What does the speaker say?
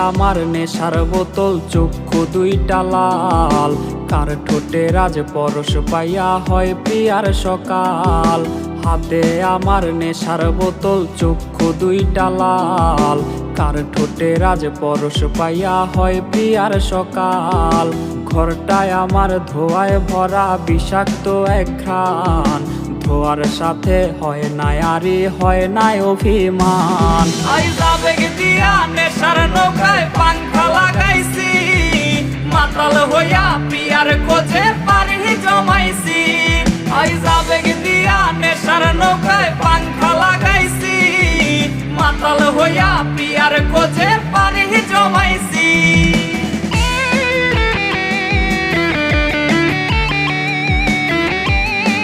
আমার নেশার বোতল, চক্ষু দুইটা লাল। কার ঠোঁটে রাজ পরশ পাইয়া হয় প্রিয়ার সকাল। হাতে আমার নেশার বোতল, চক্ষু দুইটা লাল। কার ঠোঁটে রাজ পরশ পাইয়া হয় প্রিয়ার সকাল। ঘরটায় আমার ধোঁয়ায় ভরা বিষাক্ত এক ঘ্রাণ। ধোয়ার সাথে হয় নাই আরে হয় নাই অভিমান। আইজ আবেগ দিয়া নেশার নৌকায় পাংখা লাগাইছি, মাতাল হইয়া প্রিয়ার খোঁজে পানি জমাইছি। আইজ আবেগ দিয়া নেশার নৌকায় পাংখা লাগাইছি, মাতাল হইয়া প্রিয়ার খোঁজে পানি জমাইছি।